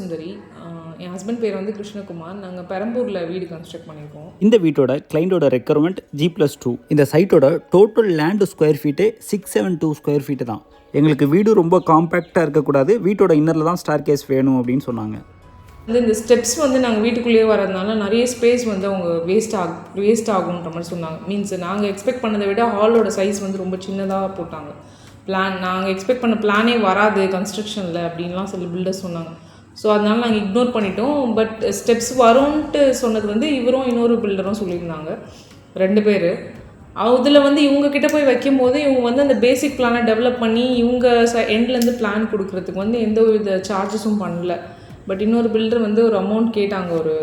சுந்தரி. என் husband பேர் வந்து கிருஷ்ணகுமார். நாங்கள் பெரம்பூரில் வீடு கன்ஸ்ட்ரக்ட் பண்ணியிருக்கோம். இந்த வீட்டோட கிளைண்டோட ரெக்குயர்மெண்ட் G+2. இந்த சைட்டோட total land square feet 672 square feet தான். எங்களுக்கு வீடு ரொம்ப காம்பேக்டாக இருக்கக்கூடாது, வீட்டோட இன்னரில் தான் ஸ்டார் கேஸ் வேணும் அப்படின்னு சொன்னாங்க. வந்து இந்த ஸ்டெப்ஸ் வந்து நாங்கள் வீட்டுக்குள்ளேயே வரதுனால நிறைய ஸ்பேஸ் வந்து அவங்க வேஸ்ட் ஆகுன்ற மாதிரி சொன்னாங்க. மீன்ஸ் நாங்கள் எக்ஸ்பெக்ட் பண்ணதை விட ஹாலோட சைஸ் வந்து ரொம்ப சின்னதாக போட்டாங்க. நாங்கள் எக்ஸ்பெக்ட் பண்ண பிளானே வராது கன்ஸ்ட்ரக்ஷனில் அப்படின்லாம் சில பில்டர்ஸ் சொன்னாங்க. ஸோ அதனால் நாங்கள் இக்னோர் பண்ணிட்டோம். பட் ஸ்டெப்ஸ் வரும்ன்ட்டு சொன்னது வந்து இவரும் இன்னொரு பில்டரும் சொல்லியிருந்தாங்க, 2 பேர். அதில் வந்து இவங்கக்கிட்ட போய் வைக்கும் போது இவங்க வந்து அந்த பேசிக் பிளானை டெவலப் பண்ணி இவங்க எண்ட்லேருந்து பிளான் கொடுக்குறதுக்கு வந்து எந்த வித சார்ஜஸும் பண்ணல. பட் இன்னொரு பில்டர் வந்து ஒரு அமௌண்ட் கேட்டாங்க, ஒரு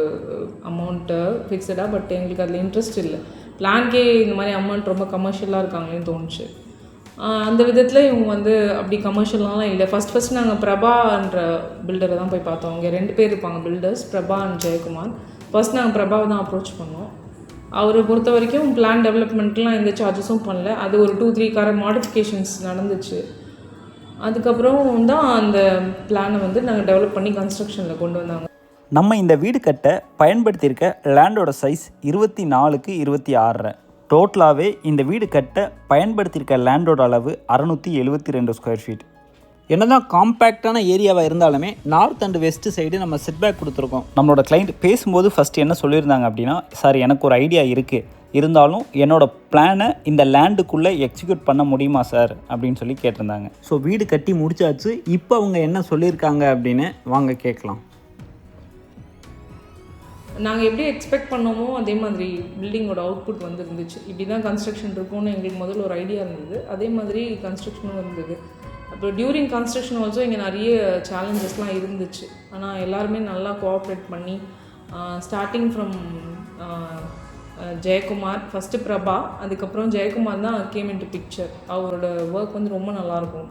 அமௌண்ட்டு ஃபிக்ஸடாக. பட் எங்களுக்கு அதில் இன்ட்ரெஸ்ட் இல்லை. பிளான்கே இந்த மாதிரி அமௌண்ட் ரொம்ப கமர்ஷியலாக இருக்காங்களேன்னு தோணுச்சு. அந்த விதத்தில் இவங்க வந்து அப்படி கமர்ஷியலாலாம் இல்லை. ஃபஸ்ட் நாங்கள் பிரபான்ற பில்டரை தான் போய் பார்த்தோம். அங்கே 2 பேர் இருப்பாங்க builders, Prabha and Jayakumar. First நாங்கள் பிரபாவை தான் அப்ரோச் பண்ணோம். அவரை பொறுத்த வரைக்கும் பிளான் டெவலப்மெண்ட்லாம் எந்த சார்ஜஸும் பண்ணல. அது ஒரு 2-3 மாடிஃபிகேஷன்ஸ் நடந்துச்சு. அதுக்கப்புறம் தான் அந்த பிளானை வந்து நாங்கள் டெவலப் பண்ணி கன்ஸ்ட்ரக்ஷனில் கொண்டு வந்தாங்க. நம்ம இந்த வீடு கட்ட பயன்படுத்தியிருக்க லேண்டோட சைஸ் 24x26. டோட்டலாகவே இந்த வீடு கட்ட பயன்படுத்தியிருக்க லேண்டோட அளவு 672 ஸ்கொயர் ஃபீட். என்னதான் காம்பேக்டான ஏரியாவாக இருந்தாலுமே நார்த் அண்ட் வெஸ்ட் சைடு நம்ம செட்பேக் கொடுத்துருக்கோம். நம்மளோட கிளைண்ட் பேசும்போது ஃபஸ்ட்டு என்ன சொல்லியிருந்தாங்க அப்படின்னா, சார் எனக்கு ஒரு ஐடியா இருக்குது, இருந்தாலும் என்னோட பிளானை இந்த லேண்டுக்குள்ளே எக்ஸிக்யூட் பண்ண முடியுமா சார் அப்படின்னு சொல்லி கேட்டிருந்தாங்க. ஸோ வீடு கட்டி முடிச்சாச்சு. இப்போ அவங்க என்ன சொல்லியிருக்காங்க அப்படின்னு வாங்க கேட்கலாம். நாங்கள் எப்படி எக்ஸ்பெக்ட் பண்ணோமோ அதே மாதிரி பில்டிங்கோட அவுட்புட் வந்து இருந்துச்சு. இப்படி தான் கன்ஸ்ட்ரக்ஷன் இருக்கும்னு எங்களுக்கு முதல்ல ஒரு ஐடியா இருந்தது. அதே மாதிரி கன்ஸ்ட்ரக்ஷனும் இருந்தது. அப்புறம் டியூரிங் கன்ஸ்ட்ரக்ஷன் ஆல்சோ இங்கே நிறைய சேலஞ்சஸ்லாம் இருந்துச்சு. ஆனால் எல்லாருமே நல்லா கோஆப்ரேட் பண்ணி starting from Jayakumar, first Prabha, அதுக்கப்புறம் ஜெயக்குமார் தான் கேம் இன்டு பிக்சர். அவரோட ஒர்க் வந்து ரொம்ப நல்லாயிருக்கும்.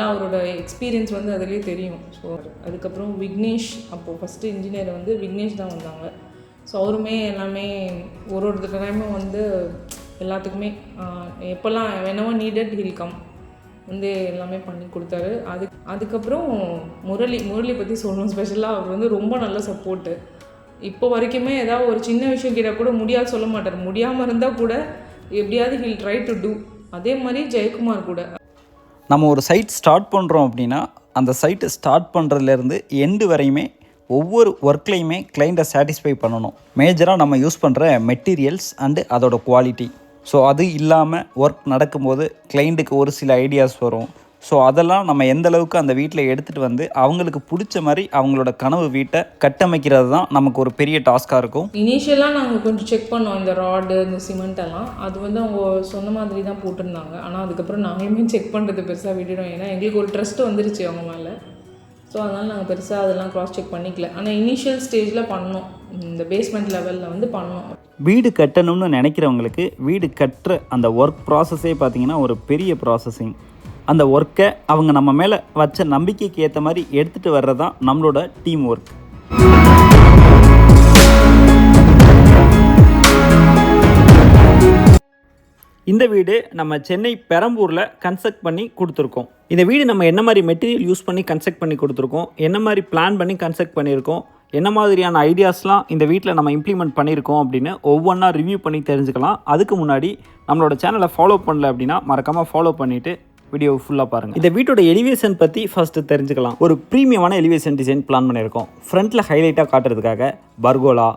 அவரோட எக்ஸ்பீரியன்ஸ் வந்து அதிலே தெரியும். ஸோ அதுக்கப்புறம் விக்னேஷ், அப்போது ஃபஸ்ட்டு இன்ஜினியர் வந்து விக்னேஷ் தான் வந்தாங்க. ஸோ அவருமே எல்லாமே ஒரு டைமும் வந்து எல்லாத்துக்குமே எப்போல்லாம் வேணவோ நீடட் ஹில் கம் வந்து எல்லாமே பண்ணி கொடுத்தாரு. அதுக்கப்புறம் முரளி பற்றி சொல்லணும் ஸ்பெஷலாக. அவர் வந்து ரொம்ப நல்ல சப்போர்ட்டு. இப்போ வரைக்குமே ஏதாவது ஒரு சின்ன விஷயம் கேட்டால் கூட முடியாது சொல்ல மாட்டார். முடியாமல் இருந்தால் கூட எப்படியாவது ஹில் ட்ரை டு டூ. அதே மாதிரி ஜெயக்குமார் கூட. நம்ம ஒரு சைட் ஸ்டார்ட் பண்ணுறோம் அப்படின்னா அந்த சைட்டை ஸ்டார்ட் பண்ணுறதுலேருந்து எண்டு வரையுமே ஒவ்வொரு ஒர்க்லேயுமே கிளைண்ட்டை சாட்டிஸ்ஃபை பண்ணணும். மேஜராக நம்ம யூஸ் பண்ணுற மெட்டீரியல்ஸ் அண்டு அதோட குவாலிட்டி. ஸோ அது இல்லாமல் ஒர்க் நடக்கும்போது கிளைண்ட்டுக்கு ஒரு சில ஐடியாஸ் வரும். ஸோ அதெல்லாம் நம்ம எந்த அளவுக்கு அந்த வீட்டில் எடுத்துகிட்டு வந்து அவங்களுக்கு பிடிச்ச மாதிரி அவங்களோட கனவு வீட்டை கட்டமைக்கிறது தான் நமக்கு ஒரு பெரிய டாஸ்காக இருக்கும். இனிஷியலாக நாங்கள் கொஞ்சம் செக் பண்ணோம், இந்த ராடு, இந்த சிமெண்ட் எல்லாம். அது வந்து அவங்க சொன்ன மாதிரி தான் போட்டிருந்தாங்க. ஆனால் அதுக்கப்புறம் நாங்களுமே செக் பண்ணுறது பெருசாக விட்டுடும். ஏன்னா எங்களுக்கு ஒரு ட்ரஸ்ட் வந்துருச்சு அவங்க மேலே. ஸோ அதனால் நாங்கள் பெருசாக அதெல்லாம் க்ராஸ் செக் பண்ணிக்கல. ஆனால் இனிஷியல் ஸ்டேஜில் பண்ணோம், இந்த பேஸ்மெண்ட் லெவலில் வந்து பண்ணோம். வீடு கட்டணும்னு நினைக்கிறவங்களுக்கு வீடு கட்டுற அந்த ஒர்க் ப்ராசஸே பார்த்திங்கன்னா ஒரு பெரிய ப்ராசஸிங். அந்த ஒர்க்கை அவங்க நம்ம மேலே வச்ச நம்பிக்கைக்கு ஏற்ற மாதிரி எடுத்துகிட்டு வர்றது தான் நம்மளோட டீம் ஒர்க். இந்த வீடு நம்ம சென்னை பெரம்பூரில் கன்ஸ்ட்ரக்ட் பண்ணி கொடுத்துருக்கோம். இந்த வீடு நம்ம என்ன மாதிரி மெட்டீரியல் யூஸ் பண்ணி கன்ஸ்ட்ரக்ட் பண்ணி கொடுத்துருக்கோம், என்ன மாதிரி பிளான் பண்ணி கன்ஸ்ட்ரக்ட் பண்ணியிருக்கோம், என்ன மாதிரியான ஐடியாஸ்லாம் இந்த வீட்டில் நம்ம இம்ப்ளிமெண்ட் பண்ணியிருக்கோம் அப்படின்னு ஒவ்வொன்றா ரிவ்யூ பண்ணி தெரிஞ்சுக்கலாம். அதுக்கு முன்னாடி நம்மளோட சேனலை ஃபாலோ பண்ணல அப்படின்னா மறக்காமல் ஃபாலோ பண்ணிவிட்டு வீடியோ ஃபுல்லாக பாருங்கள். இந்த வீட்டோட எலிவேஷன் பற்றி ஃபஸ்ட்டு தெரிஞ்சுக்கலாம். ஒரு ப்ரீமியமான எலிவேஷன் டிசைன் பிளான் பண்ணியிருக்கோம். ஃப்ரண்ட்டில் ஹைலைட்டாக காட்டுறதுக்காக பர்கோலா,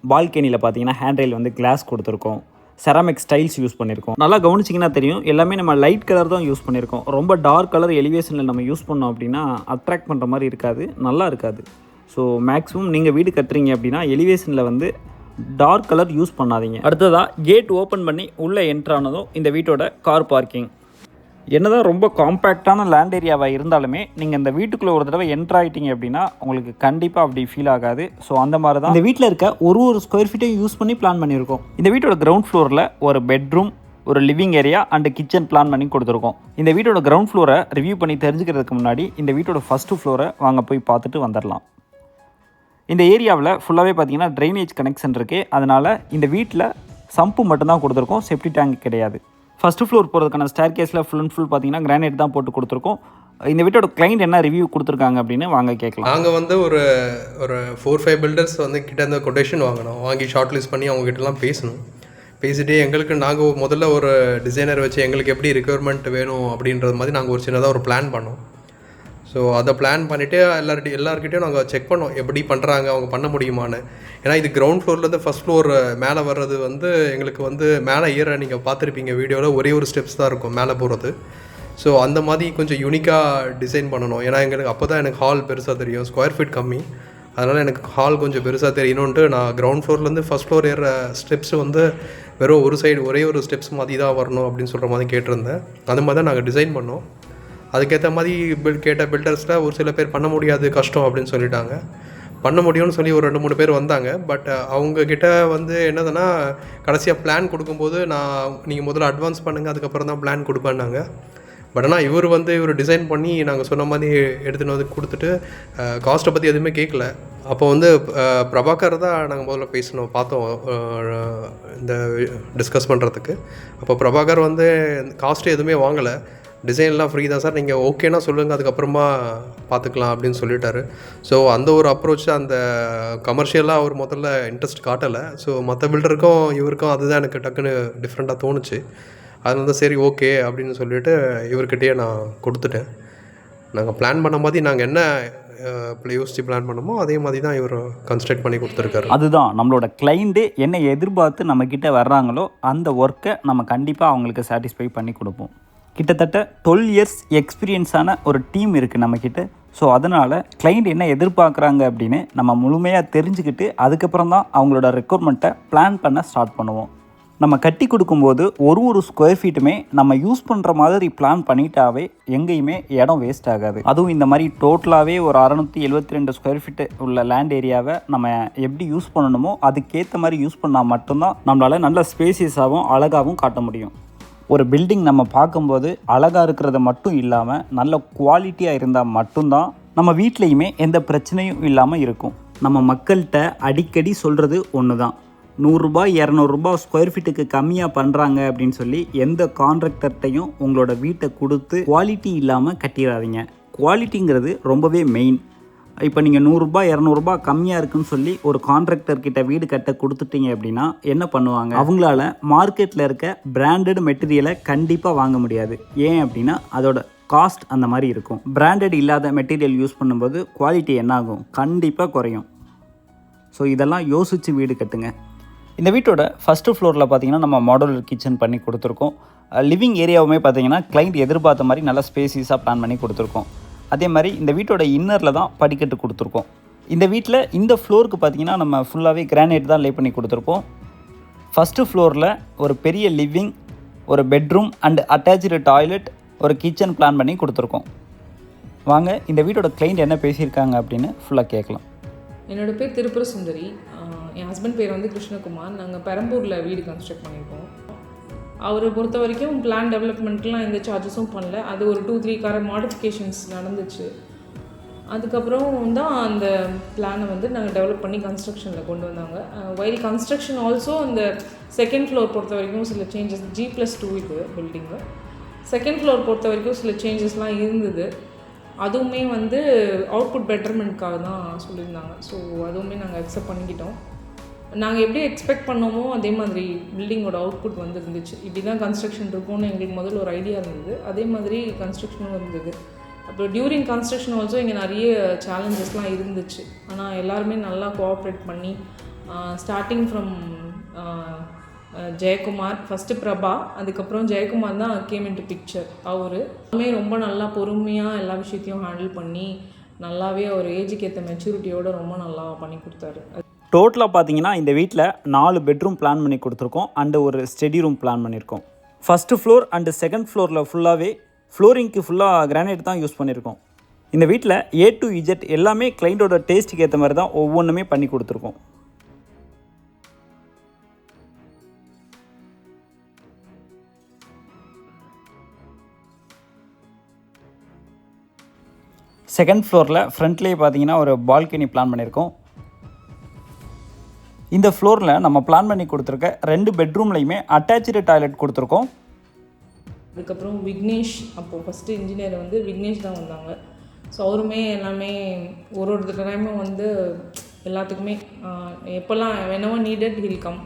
பால்கனியில் பார்த்தீங்கன்னா ஹேண்ட்ரைல் வந்து கிளாஸ் கொடுத்துருக்கோம். செராமிக் ஸ்டைல்ஸ் யூஸ் பண்ணியிருக்கோம். நல்லா கவனிச்சிங்கன்னா தெரியும், எல்லாமே நம்ம லைட் கலர் தான் யூஸ் பண்ணியிருக்கோம். ரொம்ப டார்க் கலர் எலிவேஷனில் நம்ம யூஸ் பண்ணோம் அப்படின்னா அட்ராக்ட் பண்ணுற மாதிரி இருக்காது, நல்லா இருக்காது. ஸோ மேக்ஸிமம் நீங்கள் வீடு கட்டுறீங்க அப்படின்னா எலிவேஷனில் வந்து டார்க் கலர் யூஸ் பண்ணாதீங்க. அடுத்ததாக கேட் ஓப்பன் பண்ணி உள்ளே என்ட்ரானதும் இந்த வீட்டோட கார் பார்க்கிங். என்னதான் ரொம்ப காம்பேக்டான லேண்ட் ஏரியாவாக இருந்தாலுமே நீங்கள் இந்த வீட்டுக்குள்ளே ஒரு தடவை என்ட்ரு ஆகிட்டீங்க அப்படின்னா உங்களுக்கு கண்டிப்பாக அப்படி ஃபீல் ஆகாது. ஸோ அந்த மாதிரி தான் இந்த வீட்டில் இருக்க ஒரு ஸ்கொயர் ஃபீட்டையும் யூஸ் பண்ணி பிளான் பண்ணியிருக்கோம். இந்த வீட்டோட கிரவுண்ட் ஃப்ளோரில் ஒரு பெட்ரூம், ஒரு living area and kitchen plan பண்ணி கொடுத்துருக்கோம். இந்த வீட்டோட கிரவுண்ட் ஃப்ளோரை ரிவ்யூ பண்ணி தெரிஞ்சுக்கிறதுக்கு முன்னாடி இந்த வீட்டோட ஃபஸ்ட்டு ஃப்ளோரை வாங்க போய் பார்த்துட்டு வந்துடலாம். இந்த ஏரியாவில் ஃபுல்லாகவே பார்த்தீங்கன்னா ட்ரைனேஜ் கனெக்ஷன் இருக்குது. அதனால் இந்த வீட்டில் சம்பு மட்டும்தான் கொடுத்துருக்கோம், செப்டி டேங்க் கிடையாது. ஃபஸ்ட்டு ஃப்ளோர் போகிறதுக்கான ஸ்டேர் கேஸில் ஃபுல் அண்ட் ஃபுல் பார்த்தீங்கன்னா கிரானைட் தான் போட்டு கொடுத்துருக்கோம். இந்த வீட்டோட கிளைண்ட் என்ன ரிவ்யூ கொடுத்துருக்காங்க அப்படின்னு வாங்க கேட்கலாம். நாங்கள் வந்து ஒரு 4-5 பில்டர்ஸ் வந்து கிட்ட இந்த கொட்டேஷன் வாங்கி ஷார்ட் லிஸ்ட் பண்ணி அவங்ககிட்டலாம் பேசணும். பேசிட்டு எங்களுக்கு நாங்கள் முதல்ல ஒரு டிசைனர் வச்சு எங்களுக்கு எப்படி ரெக்யர்மெண்ட் வேணும் அப்படின்றது மாதிரி நாங்கள் ஒரு சின்னதாக ஒரு பிளான் பண்ணோம். ஸோ அதை பிளான் பண்ணிவிட்டு எல்லாருக்கிட்டையும் நாங்கள் செக் பண்ணோம் எப்படி பண்ணுறாங்க, அவங்க பண்ண முடியுமான்னு. ஏன்னா இது கிரவுண்ட் ஃப்ளோர்லேருந்து ஃபஸ்ட் ஃப்ளோர் மேலே வர்றது வந்து எங்களுக்கு வந்து மேலே ஏற நீங்கள் பார்த்துருப்பீங்க வீடியோவில் ஒரே ஒரு ஸ்டெப்ஸ் தான் இருக்கும் மேலே போகிறது. ஸோ அந்த மாதிரி கொஞ்சம் யூனிக்காக டிசைன் பண்ணணும். ஏன்னா எங்களுக்கு அப்போ தான் எனக்கு ஹால் பெருசாக தெரியும், ஸ்கொயர் ஃபீட் கம்மி, அதனால் எனக்கு ஹால் கொஞ்சம் பெருசாக தெரியணுன்ட்டு நான் கிரவுண்ட் ஃப்ளோர்லேருந்து ஃபஸ்ட் ஃப்ளோர் ஏற ஸ்டெப்ஸ் வந்து வெறும் ஒரு சைடு ஒரே ஒரு ஸ்டெப்ஸ் மாதிரி தான் வரணும் அப்படின்னு சொல்கிற மாதிரி கேட்டிருந்தேன். அந்த மாதிரி தான் நாங்கள் டிசைன் பண்ணோம். அதுக்கேற்ற மாதிரி கேட்ட பில்டர்ஸில் ஒரு சில பேர் பண்ண முடியாது, கஷ்டம் அப்படின்னு சொல்லிட்டாங்க. பண்ண முடியும்னு சொல்லி ஒரு 2-3 பேர் வந்தாங்க. பட் அவங்கக்கிட்ட வந்து என்னதுன்னா கடைசியாக பிளான் கொடுக்கும்போது நீங்கள் முதல்ல அட்வான்ஸ் பண்ணுங்கள் அதுக்கப்புறம் தான் பிளான் கொடுப்பேன்னாங்க. பட் ஆனால் இவர் டிசைன் பண்ணி நாங்கள் சொன்ன மாதிரி எடுத்துகிட்டு வந்து கொடுத்துட்டு காஸ்ட்டை பற்றி எதுவுமே கேட்கல. அப்போ வந்து பிரபாகர் தான் நாங்கள் முதல்ல பார்த்தோம் இந்த டிஸ்கஸ் பண்ணுறதுக்கு. அப்போ பிரபாகர் வந்து காஸ்ட்டு எதுவுமே வாங்கலை, டிசைன்லாம் ஃப்ரீ தான் சார், நீங்கள் ஓகேனா சொல்லுங்கள் அதுக்கப்புறமா பார்த்துக்கலாம் அப்படின்னு சொல்லிட்டாரு. ஸோ அந்த ஒரு அப்ரோச், அந்த கமர்ஷியலாக அவர் முதல்ல இன்ட்ரெஸ்ட் காட்டலை. ஸோ மற்ற பில்டருக்கும் இவருக்கும் அதுதான் எனக்கு டக்குன்னு டிஃப்ரெண்ட்டாக தோணுச்சு. அது வந்து சரி ஓகே அப்படின்னு சொல்லிவிட்டு இவர்கிட்டயே நான் கொடுத்துட்டேன். நாங்கள் பிளான் பண்ண மாதிரி நாங்கள் என்ன யோசித்து பிளான் பண்ணமோ அதே மாதிரி தான் இவர் கன்ஸ்ட்ரக்ட் பண்ணி கொடுத்துருக்காரு. அதுதான் நம்மளோட கிளைண்ட்டு என்ன எதிர்பார்த்து நம்மக்கிட்ட வர்றாங்களோ அந்த ஒர்க்கை நம்ம கண்டிப்பாக அவங்களுக்கு சாட்டிஸ்ஃபை பண்ணி கொடுப்போம். கிட்டத்தட்ட 12 இயர்ஸ் எக்ஸ்பீரியன்ஸான ஒரு டீம் இருக்குது நம்மக்கிட்ட. ஸோ அதனால் கிளைண்ட் என்ன எதிர்பார்க்குறாங்க அப்படின்னு நம்ம முழுமையாக தெரிஞ்சுக்கிட்டு அதுக்கப்புறம் தான் அவங்களோட ரெக்யர்மெண்ட்டை பிளான் பண்ண ஸ்டார்ட் பண்ணுவோம். நம்ம கட்டி கொடுக்கும்போது ஒரு ஸ்கொயர் ஃபீட்டுமே நம்ம யூஸ் பண்ணுற மாதிரி பிளான் பண்ணிட்டாவே எங்கேயுமே இடம் வேஸ்ட் ஆகாது. அதுவும் இந்த மாதிரி டோட்டலாகவே ஒரு 672 ஸ்கொயர் ஃபீட்டு உள்ள லேண்ட் ஏரியாவை நம்ம எப்படி யூஸ் பண்ணணுமோ அதுக்கேற்ற மாதிரி யூஸ் பண்ணால் மட்டும்தான் நம்மளால் நல்ல ஸ்பேசியஸாகவும் அழகாகவும் காட்ட முடியும். ஒரு பில்டிங் நம்ம பார்க்கும்போது அழகாக இருக்கிறது மட்டும் இல்லாமல் நல்ல குவாலிட்டியாக இருந்தால் மட்டும்தான் நம்ம வீட்லேயுமே எந்த பிரச்சனையும் இல்லாமல் இருக்கும். நம்ம மக்கள்கிட்ட அடிக்கடி சொல்கிறது ஒன்று தான், 100 ரூபாய் 200 ரூபாய் ஸ்கொயர் ஃபீட்டுக்கு கம்மியாக பண்ணுறாங்க அப்படின்னு சொல்லி எந்த கான்ட்ராக்டர்கிட்டையும் உங்களோட வீட்டை கொடுத்து குவாலிட்டி இல்லாமல் கட்டிடாதீங்க. குவாலிட்டிங்கிறது ரொம்பவே மெயின். இப்போ நீங்கள் 100 ரூபாய் 200 ரூபாய் கம்மியாக இருக்குன்னு சொல்லி ஒரு கான்ட்ராக்டர்கிட்ட வீடு கட்ட கொடுத்துட்டீங்க அப்படின்னா என்ன பண்ணுவாங்க, அவங்களால மார்க்கெட்டில் இருக்க பிராண்டட் மெட்டீரியலை கண்டிப்பாக வாங்க முடியாது. ஏன் அப்படின்னா அதோட காஸ்ட் அந்த மாதிரி இருக்கும். பிராண்டட் இல்லாத மெட்டீரியல் யூஸ் பண்ணும்போது குவாலிட்டி என்ன ஆகும், கண்டிப்பாக குறையும். ஸோ இதெல்லாம் யோசித்து வீடு கட்டுங்க. இந்த வீட்டோட ஃபஸ்ட்டு ஃப்ளோரில் பார்த்தீங்கன்னா நம்ம மாடுலர் கிச்சன் பண்ணி கொடுத்துருக்கோம். லிவிங் ஏரியாவுமே பார்த்தீங்கன்னா கிளைண்ட் எதிர்பார்த்த மாதிரி நல்லா ஸ்பேசியஸாக பிளான் பண்ணி கொடுத்துருக்கோம். அதே மாதிரி இந்த வீட்டோட இன்னரில் தான் படிக்கட்டு கொடுத்துருக்கோம். இந்த வீட்டில் இந்த ஃப்ளோருக்கு பார்த்தீங்கன்னா நம்ம ஃபுல்லாகவே கிரானைட் தான் லே பண்ணி கொடுத்துருக்கோம். ஃபஸ்ட்டு ஃப்ளோரில் ஒரு பெரிய லிவிங், ஒரு பெட்ரூம் அண்ட் அட்டாச்சு டாய்லெட், ஒரு கிச்சன் பிளான் பண்ணி கொடுத்துருக்கோம். வாங்க இந்த வீட்டோட கிளைண்ட் என்ன பேசியிருக்காங்க அப்படின்னு ஃபுல்லாக கேட்கலாம். என்னோடய பேர் திருப்புர சுந்தரி. என் ஹஸ்பண்ட் பேர் வந்து கிருஷ்ணகுமார். நாங்கள் பெரம்பூரில் வீடு கன்ஸ்ட்ரக்ட் பண்ணியிருக்கோம். அவரை பொறுத்த வரைக்கும் பிளான் டெவலப்மெண்ட்லாம் எந்த சார்ஜஸும் பண்ணல. அது ஒரு 2-3 கார மாடிஃபிகேஷன்ஸ் நடந்துச்சு. அதுக்கப்புறம் தான் அந்த பிளானை வந்து நாங்கள் டெவலப் பண்ணி கன்ஸ்ட்ரக்ஷனில் கொண்டு வந்தாங்க. வைல் கன்ஸ்ட்ரக்ஷன் ஆல்சோ அந்த செகண்ட் ஃப்ளோர் பொறுத்த வரைக்கும் சில சேஞ்சஸ், G+2 இது பில்டிங்கு. செகண்ட் ஃப்ளோர் பொறுத்த வரைக்கும் சில சேஞ்சஸ்லாம் இருந்தது. அதுவுமே வந்து அவுட்புட் பெட்டர்மெண்ட்காக தான் சொல்லியிருந்தாங்க. ஸோ அதுவுமே நாங்கள் அக்செப்ட் பண்ணிக்கிட்டோம். நாங்கள் எப்படி எக்ஸ்பெக்ட் பண்ணோமோ அதே மாதிரி பில்டிங்கோட அவுட்புட் வந்து இருந்துச்சு. இப்படி தான் கன்ஸ்ட்ரக்ஷன் இருக்கும்னு எங்களுக்கு முதல்ல ஒரு ஐடியா இருந்தது. அதே மாதிரி கன்ஸ்ட்ரக்ஷனும் இருந்தது. அப்புறம் டியூரிங் கன்ஸ்ட்ரக்ஷன் ஆல்சோ இங்கே நிறைய சேலஞ்சஸ்லாம் இருந்துச்சு. ஆனால் எல்லாருமே நல்லா கோஆப்ரேட் பண்ணி starting from Jayakumar, first Prabha, அதுக்கப்புறம் ஜெயக்குமார் தான் கேம் இன்டு பிக்சர். அவருமே ரொம்ப நல்லா பொறுமையாக எல்லா விஷயத்தையும் ஹேண்டில் பண்ணி நல்லாவே அவர் ஏஜுக்கு ஏற்ற மெச்சூரிட்டியோடு ரொம்ப நல்லா பண்ணி கொடுத்தாரு. டோட்டலாக பார்த்தீங்கன்னா இந்த வீட்டில் 4 பெட்ரூம் பிளான் பண்ணி கொடுத்துருக்கோம் அண்டு ஒரு ஸ்டடி ரூம் பிளான் பண்ணியிருக்கோம். ஃபஸ்ட்டு ஃப்ளோர் அண்டு செகண்ட் ஃப்ளோரில் ஃபுல்லாகவே ஃப்ளோரிங்க்கு ஃபுல்லாக கிரானைட் தான் யூஸ் பண்ணியிருக்கோம். இந்த வீட்டில் A to Z எல்லாமே கிளைண்டோட டேஸ்ட்டுக்கு ஏற்ற மாதிரி தான் ஒவ்வொன்றுமே பண்ணி கொடுத்துருக்கோம். செகண்ட் ஃப்ளோரில் ஃப்ரண்ட்லேயே பார்த்தீங்கன்னா ஒரு பால்கனி பிளான் பண்ணியிருக்கோம். இந்த ஃப்ளோரில் நம்ம பிளான் பண்ணி கொடுத்துருக்க 2 பெட்ரூம்லையுமே அட்டாச்சு டாய்லெட் கொடுத்துருக்கோம். அதுக்கப்புறம் விக்னேஷ், அப்போது ஃபஸ்ட்டு இன்ஜினியர் வந்து விக்னேஷ் தான் வந்தாங்க. ஸோ அவருமே எல்லாமே ஒரு டைமும் வந்து எல்லாத்துக்குமே எப்போல்லாம் whenever நீடட் ஹில் கம்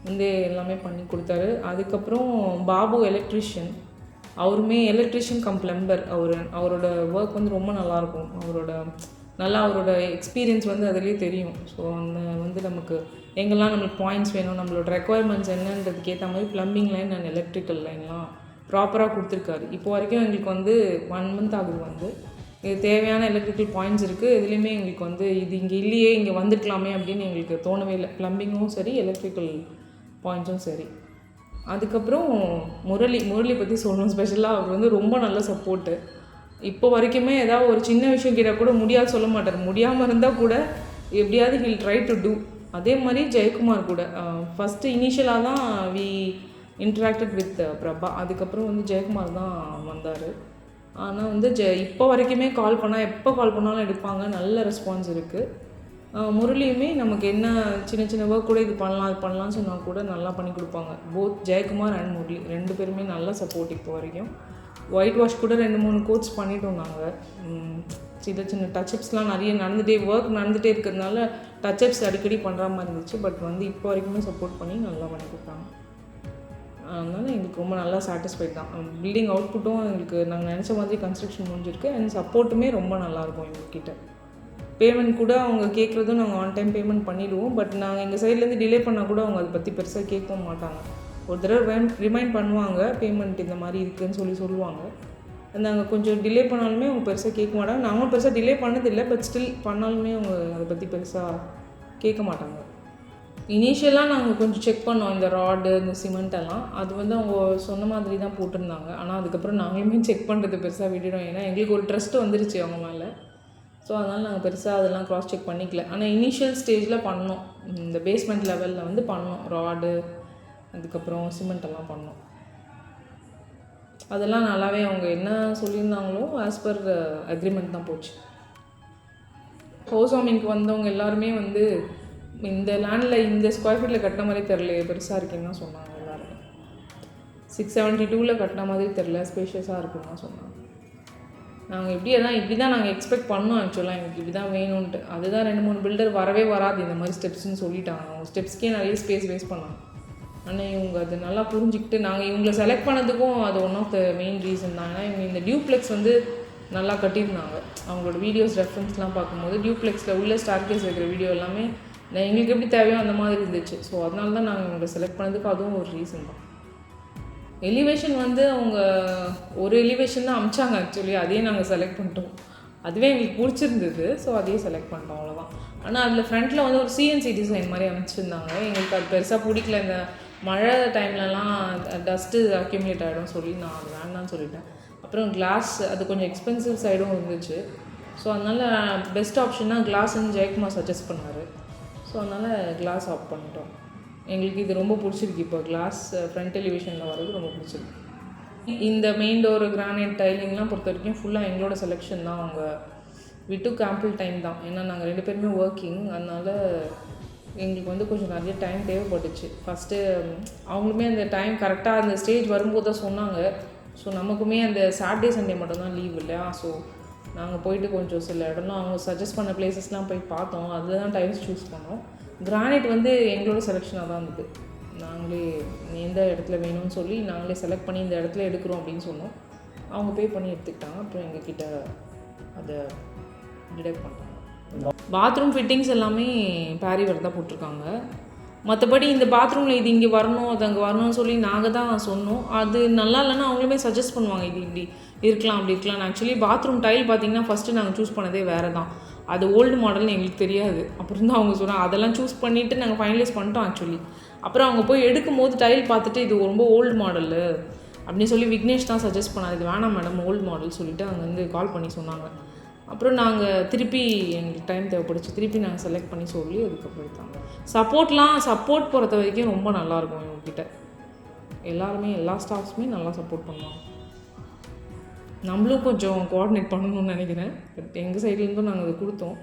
வந்து எல்லாமே பண்ணி கொடுத்தாரு. அதுக்கப்புறம் பாபு எலக்ட்ரிஷியன், அவருமே எலக்ட்ரிஷியன் கம் பிளம்பர். அவரோட ஒர்க் வந்து ரொம்ப நல்லாயிருக்கும். அவரோட எக்ஸ்பீரியன்ஸ் வந்து அதிலே தெரியும். ஸோ அந்த வந்து நமக்கு எங்கெல்லாம் நம்மளுக்கு பாயிண்ட்ஸ் வேணும், நம்மளோட ரெக்குவயர்மெண்ட்ஸ் என்னன்றதுக்கு ஏற்ற மாதிரி ப்ளம்பிங் லைன் அண்ட் எலக்ட்ரிக்கல் லைன்லாம் ப்ராப்பராக கொடுத்துருக்காரு. இப்போ வரைக்கும் எங்களுக்கு வந்து 1 month ஆகுது வந்து இது தேவையான எலக்ட்ரிக்கல் பாயிண்ட்ஸ் இருக்குது. இதுலேயுமே எங்களுக்கு வந்து இது இங்கே இல்லையே, இங்கே வந்துருக்கலாமே அப்படின்னு எங்களுக்கு தோணவே இல்லை. ப்ளம்பிங்கும் சரி, எலக்ட்ரிக்கல் பாயிண்ட்ஸும் சரி. அதுக்கப்புறம் முரளி பற்றி சொல்லணும் ஸ்பெஷலாக. அவர் வந்து ரொம்ப நல்ல சப்போர்ட்டு. இப்போ வரைக்குமே ஏதாவது ஒரு சின்ன விஷயம் கேட்டால் கூட முடியாது சொல்ல மாட்டார். முடியாமல் இருந்தால் கூட எப்படியாவது ஹில் ட்ரை டு டூ. அதே மாதிரி ஜெயக்குமார் கூட ஃபஸ்ட்டு இனிஷியலாக தான் வி இன்ட்ராக்டட் வித் பிரபா. அதுக்கப்புறம் வந்து ஜெயக்குமார் தான் வந்தார். ஆனால் வந்து இப்போ வரைக்குமே எப்போ கால் பண்ணாலும் எடுப்பாங்க. நல்ல ரெஸ்பான்ஸ் இருக்குது. முரளியுமே நமக்கு என்ன சின்ன ஒர்க் கூட இது பண்ணலாம் அது பண்ணலான்னு சொன்னால் கூட நல்லா பண்ணி கொடுப்பாங்க. போத் ஜெயக்குமார் அண்ட் முரளி 2 பேருமே நல்ல சப்போர்ட். இப்போ வரைக்கும் ஒயிட் வாஷ் கூட 2-3 கோட்ஸ் பண்ணிட்டோம் நாங்கள். சின்ன டச்சப்ஸ்லாம் நிறைய ஒர்க் நடந்துகிட்டே இருக்கிறதுனால டச்சப்ஸ் அடிக்கடி பண்ணுற மாதிரி இருந்துச்சு. பட் வந்து இப்போ வரைக்குமே சப்போர்ட் பண்ணி நல்லா பண்ணி கொடுப்பாங்க. அதனால் எங்களுக்கு ரொம்ப நல்லா சாட்டிஸ்ஃபைட் தான். பில்டிங் அவுட்புட்டும் எங்களுக்கு நாங்கள் நினச்ச மாதிரி கன்ஸ்ட்ரக்ஷன் முடிஞ்சிருக்கு. அண்ட் சப்போர்ட்டுமே ரொம்ப நல்லாயிருக்கும் எங்ககிட்ட. பேமெண்ட் கூட அவங்க கேட்குறதும் நாங்கள் ஆன் டைம் பேமெண்ட் பண்ணிவிடுவோம். பட் நாங்கள் எங்கள் சைட்லேருந்து டிலே பண்ணால் கூட அவங்க அதை பற்றி பெருசாக கேட்கவும் மாட்டாங்க. ஒரு தடவை ரிமைண்ட் பண்ணுவாங்க, பேமெண்ட் இந்த மாதிரி இருக்குதுன்னு சொல்லுவாங்க. நாங்கள் கொஞ்சம் டிலே பண்ணாலுமே அவங்க பெருசாக கேட்க மாட்டாங்க. நாங்களும் பெருசாக டிலே பண்ணதில்லை. பட் ஸ்டில் பண்ணாலுமே அவங்க அதை பற்றி பெருசாக கேட்க மாட்டாங்க. இனிஷியலாக நாங்கள் கொஞ்சம் செக் பண்ணோம் இந்த ராடு, இந்த சிமெண்ட்டெல்லாம். அது வந்து அவங்க சொன்ன மாதிரி தான் போட்டிருந்தாங்க. ஆனால் அதுக்கப்புறம் நாங்களுமே செக் பண்ணுறது பெருசாக விட்டுட்டோம். ஏன்னா எங்களுக்கு ஒரு ட்ரஸ்ட்டு வந்துருச்சு அவங்க மேலே. ஸோ அதனால் நாங்கள் பெருசாக அதெல்லாம் க்ராஸ் செக் பண்ணிக்கல. ஆனால் இனிஷியல் ஸ்டேஜில் பண்ணோம். இந்த பேஸ்மெண்ட் லெவலில் வந்து பண்ணோம். ராடு, அதுக்கப்புறம் சிமெண்ட்டெல்லாம் பண்ணோம். அதெல்லாம் நல்லாவே அவங்க என்ன சொல்லியிருந்தாங்களோ ஆஸ் பர் அக்ரிமெண்ட் தான் போச்சு. ஹவுஸ் வார்மிங்க்கு வந்தவங்க எல்லாருமே வந்து இந்த லேண்டில் இந்த ஸ்கொயர் ஃபீட்டில் கட்டின மாதிரி தெரில, பெருசாக இருக்குன்னு தான் சொன்னாங்க. எல்லாருமே 672 கட்டின மாதிரி தெரில, ஸ்பேஷியஸாக இருக்குன்னு தான் சொன்னாங்க. நாங்கள் இப்படி தான் நாங்கள் எக்ஸ்பெக்ட் பண்ணோம். ஆக்சுவலாக எங்களுக்கு இப்படி தான் வேணும்ன்ட்டு. அதுதான் 2-3 பில்டர் வரவே வராது இந்த மாதிரி ஸ்டெப்ஸ்ன்னு சொல்லிட்டாங்க. அவங்க ஸ்டெப்ஸ்க்கே நிறைய ஸ்பேஸ் வேஸ்ட் பண்ணாங்க. ஆனால் இவங்க அது நல்லா புரிஞ்சுக்கிட்டு நாங்கள் இவங்களை செலக்ட் பண்ணதுக்கும் அது one of the main reason தான். ஏன்னா இவங்க இந்த டியூப்ளெக்ஸ் வந்து நல்லா கட்டியிருந்தாங்க. அவங்களோட வீடியோஸ் ரெஃபரன்ஸ்லாம் பார்க்கும்போது டியூப்ளெக்ஸில் உள்ள ஸ்டார்கேஸ் வைக்கிற வீடியோ எல்லாமே எங்களுக்கு எப்படி தேவையோ அந்த மாதிரி இருந்துச்சு. ஸோ அதனால தான் நாங்கள் இவங்களை செலக்ட் பண்ணதுக்கு அதுவும் ஒரு ரீசன் தான். எலிவேஷன் வந்து அவங்க ஒரு எலிவேஷன் தான் அமிச்சாங்க ஆக்சுவலி. அதையே நாங்கள் செலக்ட் பண்ணிட்டோம். அதுவே எங்களுக்கு பிடிச்சிருந்தது. ஸோ அதையே செலக்ட் பண்ணிட்டோம், அவ்வளோதான். ஆனால் அதில் ஃப்ரண்ட்டில் வந்து ஒரு சிஎன்சி டிசைன் மாதிரி அமைச்சிருந்தாங்க. எங்களுக்கு அது பெருசாக பிடிக்கல. இந்த மழை டைம்லலாம் டஸ்ட்டு அக்யூமுலேட் ஆகிடும் சொல்லி நான் அது வேண்டான்னு சொல்லிட்டேன். அப்புறம் கிளாஸ் அது கொஞ்சம் எக்ஸ்பென்சிவ் சைடும் இருந்துச்சு. ஸோ அதனால் பெஸ்ட் ஆப்ஷனாக கிளாஸ்ன்னு ஜெயக்குமார் சஜஸ்ட் பண்ணார். ஸோ அதனால் கிளாஸ் ஆஃப் பண்ணிட்டோம். எங்களுக்கு இது ரொம்ப பிடிச்சிருக்கு. இப்போ கிளாஸ் ஃப்ரண்ட் எலிவேஷனில் வர்றது ரொம்ப பிடிச்சிருக்கு. இந்த மெயின் டோர் கிரானைட் டைலிங்லாம் பொறுத்த வரைக்கும் ஃபுல்லாக எங்களோட செலெக்ஷன் தான். அவங்க விட்டு கேம்பிள் டைம் தான். ஏன்னா நாங்கள் 2 பேருமே ஒர்க்கிங். அதனால் எங்களுக்கு வந்து கொஞ்சம் நிறைய டைம் தேவைப்பட்டுச்சு. ஃபஸ்ட்டு அவங்களுமே அந்த டைம் கரெக்டாக அந்த ஸ்டேஜ் வரும்போது தான் சொன்னாங்க. ஸோ நமக்குமே அந்த சாட்டர்டே சண்டே மட்டும்தான் லீவ் இல்லையா. ஸோ நாங்கள் போயிட்டு கொஞ்சம் சில இடம்லாம் அவங்க சஜஸ்ட் பண்ண பிளேசஸ்லாம் போய் பார்த்தோம். அதில் தான் டைல்ஸ் சூஸ் பண்ணோம். கிரானைட் வந்து எங்களோட செலெக்ஷனாக தான் இருந்தது. நாங்களே எந்த இடத்துல வேணும்னு சொல்லி நாங்களே செலக்ட் பண்ணி இந்த இடத்துல எடுக்கிறோம் அப்படின்னு சொன்னோம். அவங்க பே பண்ணி எடுத்துக்கிட்டாங்க. அப்புறம் எங்ககிட்ட அதை டிடெக்ட் பண்ணிட்டாங்க. பாத்ரூம் ஃபிட்டிங்ஸ் எல்லாமே பேரிவர் தான் போட்டிருக்காங்க. மற்றபடி இந்த பாத்ரூமில் இது இங்கே வரணும், அது அங்கே வரணும்னு சொல்லி நாங்கள் தான் சொன்னோம். அது நல்லா இல்லைன்னா அவங்களுமே சஜஸ்ட் பண்ணுவாங்க, இது இப்படி இருக்கலாம் அப்படி இருக்கலாம். ஆக்சுவலி பாத்ரூம் டைல் பார்த்திங்கன்னா ஃபஸ்ட்டு நாங்கள் சூஸ் பண்ணதே வேறு தான். அது ஓல்டு மாடல்னு எங்களுக்கு தெரியாது. அப்புறம் தான் அவங்க சொன்னாங்க. அதெல்லாம் சூஸ் பண்ணிவிட்டு நாங்கள் ஃபைனலைஸ் பண்ணிட்டோம் ஆக்சுவலி. அப்புறம் அவங்க போய் எடுக்கும் போது டைல் பார்த்துட்டு இது ரொம்ப ஓல்டு மாடலு அப்படின்னு சொல்லி விக்னேஷ் தான் சஜஸ்ட் பண்ணார். இது வேணாம் மேடம், ஓல்டு மாடல் சொல்லிவிட்டு அங்கேருந்து கால் பண்ணி சொன்னாங்க. அப்புறம் நாங்கள் திருப்பி எங்களுக்கு டைம் தேவைப்படுச்சு. திருப்பி நாங்கள் செலக்ட் பண்ணி சொல்லி அதுக்கப்புறம் எடுத்தாங்க. சப்போர்ட் பொறுத்த வரைக்கும் ரொம்ப நல்லாயிருக்கும் இவங்ககிட்ட. எல்லாருமே எல்லா ஸ்டாஃப்ஸுமே நல்லா சப்போர்ட் பண்ணுவாங்க. நம்மளும் கொஞ்சம் கோஆர்டினேட் பண்ணணும்னு நினைக்கிறேன். பட் எங்கள் சைட்லேருந்தும் நாங்கள் அதை கொடுத்தோம்.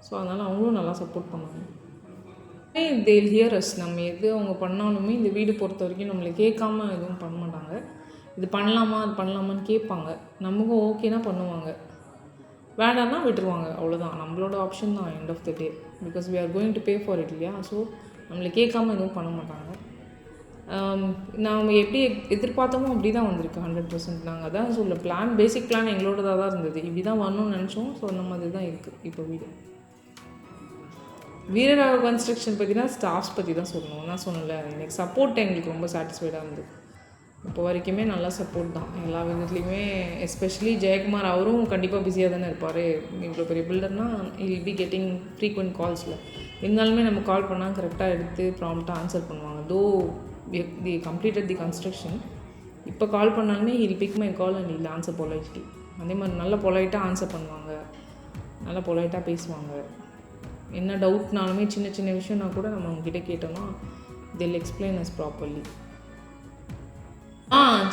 ஸோ அதனால் அவங்களும் நல்லா சப்போர்ட் பண்ணுவாங்க. தேல் ஹியர் அஸ். நம்ம எது அவங்க பண்ணாலுமே இந்த வீடு பொறுத்த வரைக்கும் நம்மளை கேட்காம எதுவும் பண்ண மாட்டாங்க. இது பண்ணலாமா அது பண்ணலாமான்னு கேட்பாங்க. நமக்கும் ஓகேனா பண்ணுவாங்க, வேண்டாம்னா விட்டுருவாங்க. அவ்வளோதான், நம்மளோட ஆப்ஷன் தான் end of the day. Because we are going to pay for it இல்லையா? ஸோ நம்மளை கேட்காம எதுவும் பண்ண மாட்டாங்க. நாம் எப்படி எதிர்பார்த்தோமோ அப்படி தான் வந்திருக்கு 100%. நாங்கள் அதான் சொல்ல பேசிக் பிளான் எங்களோடதாக தான் இருந்தது. இப்படி தான் வரணும்னு நினச்சோம். ஸோ அந்த மாதிரி தான் இருக்குது இப்போ வீடு. வீரராக கன்ஸ்ட்ரக்ஷன் பற்றினா ஸ்டாஃப்ஸ் பற்றி தான் சொல்லணும். நான் சொன்னல, எனக்கு சப்போர்ட் எங்களுக்கு ரொம்ப சாட்டிஸ்ஃபைடாக இருந்தது. இப்போ வரைக்குமே நல்லா சப்போர்ட் தான் எல்லா விதத்துலேயுமே. எஸ்பெஷலி ஜெயக்குமார், அவரும் கண்டிப்பாக பிஸியாக தானே இருப்பார். இவ்வளோ பெரிய பில்டர்னால் இல் பி கெட்டிங் ஃப்ரீக்வெண்ட் கால்ஸில். இருந்தாலுமே நம்ம கால் பண்ணால் கரெக்டாக எடுத்து ப்ராம்ப்டாக ஆன்சர் பண்ணுவாங்க. தோ தி கம்ப்ளீட்டட் தி கன்ஸ்ட்ரக்ஷன். இப்போ கால் பண்ணாலுமே he'll pick my call and he'll answer politely. அதே மாதிரி நல்லா பொலைட்டாக ஆன்சர் பண்ணுவாங்க, நல்லா பொலைட்டாக பேசுவாங்க. என்ன டவுட்னாலுமே சின்ன சின்ன விஷயம்னா கூட நம்ம அவங்ககிட்ட கேட்டோம்னா தில் எக்ஸ்பிளைன் அஸ் ப்ராப்பர்லி.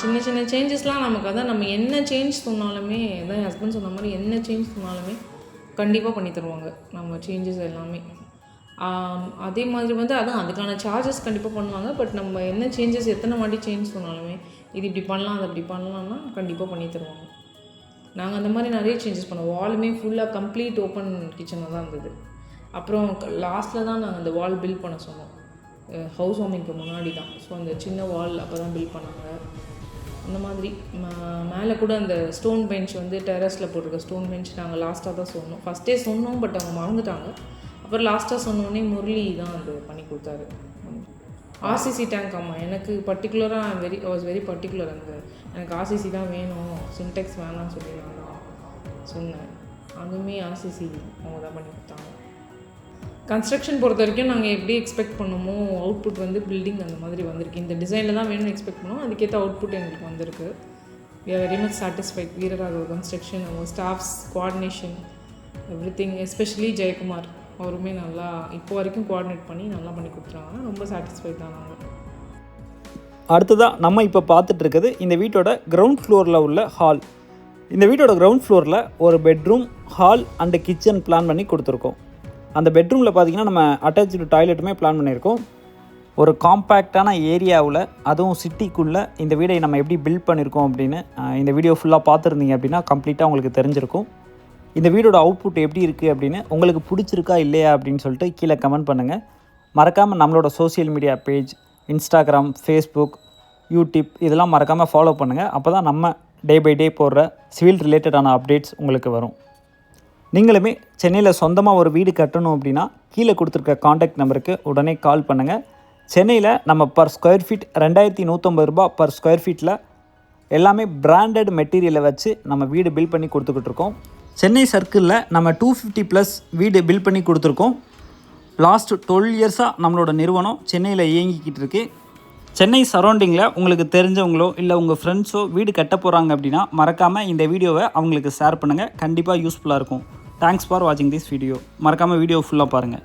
சின்ன சின்ன சேஞ்சஸ்லாம் நமக்கு அதான் நம்ம என்ன சேஞ்ச் சொன்னாலுமே, அதான் என் ஹஸ்பண்ட் சொன்ன மாதிரி என்ன சேஞ்ச் சொன்னாலுமே கண்டிப்பாக பண்ணி தருவாங்க நம்ம சேஞ்சஸ் எல்லாமே. அதே மாதிரி வந்து அதான் அதுக்கான சார்ஜஸ் கண்டிப்பாக பண்ணுவாங்க. பட் நம்ம என்ன சேஞ்சஸ் எத்தனை வாட்டி சேஞ்ச் சொன்னாலுமே இது இப்படி பண்ணலாம் அது அப்படி பண்ணலாம்னா கண்டிப்பாக பண்ணி தருவாங்க. நாங்கள் அந்த மாதிரி நிறைய சேஞ்சஸ் பண்ணோம். வாலுமே ஃபுல்லாக கம்ப்ளீட் ஓப்பன் கிச்சனாக தான் இருந்தது. அப்புறம் லாஸ்ட்டில் தான் நாங்கள் அந்த வால் பில்ட் பண்ண சொன்னோம், ஹவுஸ் வார்மிங்க்கு முன்னாடி தான். ஸோ அந்த சின்ன வால் அப்போ தான் பில்ட் பண்ணாங்க. அந்த மாதிரி மேலே கூட அந்த ஸ்டோன் பெஞ்ச் வந்து டெரஸில் போட்டிருக்க ஸ்டோன் பெஞ்ச் நாங்கள் லாஸ்ட்டாக தான் சொன்னோம். ஃபஸ்ட்டே சொன்னோம், பட் அவங்க மறந்துட்டாங்க. அப்புறம் லாஸ்ட்டாக சொன்னோடனே முரளி தான் அது பண்ணி கொடுத்தாரு. RCC tank. ஆமாம், எனக்கு பர்டிகுலராக வாஸ் வெரி பர்டிகுலர். எனக்கு ஆர்சிசி தான் வேணும், சின்டெக்ஸ் வேணாம்னு சொல்லி நான் தான் சொன்னேன். அதுவுமே ஆர்சிசி அவங்க தான் பண்ணி கொடுத்தாங்க. கன்ஸ்ட்ரக்ஷன் பொறுத்த வரைக்கும் நாங்கள் எப்படி எக்ஸ்பெக்ட் பண்ணுமோ அவுட்புட் வந்து பில்டிங் அந்த மாதிரி வந்திருக்கு. இந்த டிசைனில் தான் வேணும்னு எக்ஸ்பெக்ட் பண்ணோம், அதுக்கேற்ற அவுட்புட் எங்களுக்கு வந்திருக்கு. We are very much satisfied. வீரராக கன்ஸ்ட்ரக்ஷன், அவங்க staffs coordination, every thing. Especially Jayakumar அவருமே நல்லா இப்போ வரைக்கும் கோஆர்டினேட் பண்ணி நல்லா பண்ணி கொடுத்துருவாங்க. ரொம்ப சாட்டிஸ்ஃபைட் தான் நாங்கள். அடுத்ததாக நம்ம இப்போ பார்த்துட்டு இருக்குது இந்த வீட்டோட கிரவுண்ட் ஃப்ளோரில் உள்ள ஹால். இந்த வீட்டோட கிரவுண்ட் ஃப்ளோரில் ஒரு bedroom, hall and kitchen plan பண்ணி கொடுத்துருக்கோம். அந்த பெட்ரூமில் பார்த்திங்கன்னா நம்ம அட்டாச்சு டாய்லெட்டுமே பிளான் பண்ணியிருக்கோம். ஒரு காம்பேக்டான ஏரியாவில், அதுவும் சிட்டிக்குள்ளே இந்த வீடை நம்ம எப்படி பில்ட் பண்ணியிருக்கோம் அப்படின்னு இந்த வீடியோ ஃபுல்லாக பார்த்துருந்தீங்க அப்படின்னா கம்ப்ளீட்டாக உங்களுக்கு தெரிஞ்சிருக்கும். இந்த வீடோட அவுட்புட் எப்படி இருக்குது அப்படின்னு உங்களுக்கு பிடிச்சிருக்கா இல்லையா அப்படின்னு சொல்லிட்டு கீழே கமெண்ட் பண்ணுங்கள். மறக்காமல் நம்மளோட social media page, Instagram, Facebook, YouTube இதெல்லாம் மறக்காமல் ஃபாலோ பண்ணுங்கள். அப்போ தான் நம்ம டே பை டே போடுற சிவில் ரிலேட்டடான அப்டேட்ஸ் உங்களுக்கு வரும். நீங்களுமே சென்னையில் சொந்தமாக ஒரு வீடு கட்டணும் அப்படின்னா கீழே கொடுத்துருக்க காண்டாக்ட் நம்பருக்கு உடனே கால் பண்ணுங்கள். சென்னையில் நம்ம பர் ஸ்கொயர் ஃபீட் 2150 ரூபா பர் ஸ்கொயர் ஃபீட்டில் எல்லாமே பிராண்டட் மெட்டீரியலை வச்சு நம்ம வீடு பில்ட் பண்ணி கொடுத்துக்கிட்ருக்கோம். சென்னை சர்க்கிளில் நம்ம 250+ வீடு பில்ட் பண்ணி கொடுத்துருக்கோம். லாஸ்ட் 12 இயர்ஸாக நம்மளோட நிறுவனம் சென்னையில் இயங்கிக்கிட்டு இருக்கு. சென்னை சரௌண்டிங்கில் உங்களுக்கு தெரிஞ்சவங்களோ இல்லை உங்கள் ஃப்ரெண்ட்ஸோ வீடு கட்ட போகிறாங்க அப்படின்னா மறக்காமல் இந்த வீடியோவை அவங்களுக்கு ஷேர் பண்ணுங்கள். கண்டிப்பாக யூஸ்ஃபுல்லாக இருக்கும். தேங்க்ஸ் ஃபார் வாட்சிங் திஸ் வீடியோ. மறக்காமல் வீடியோ ஃபுல்லாக பாருங்கள்.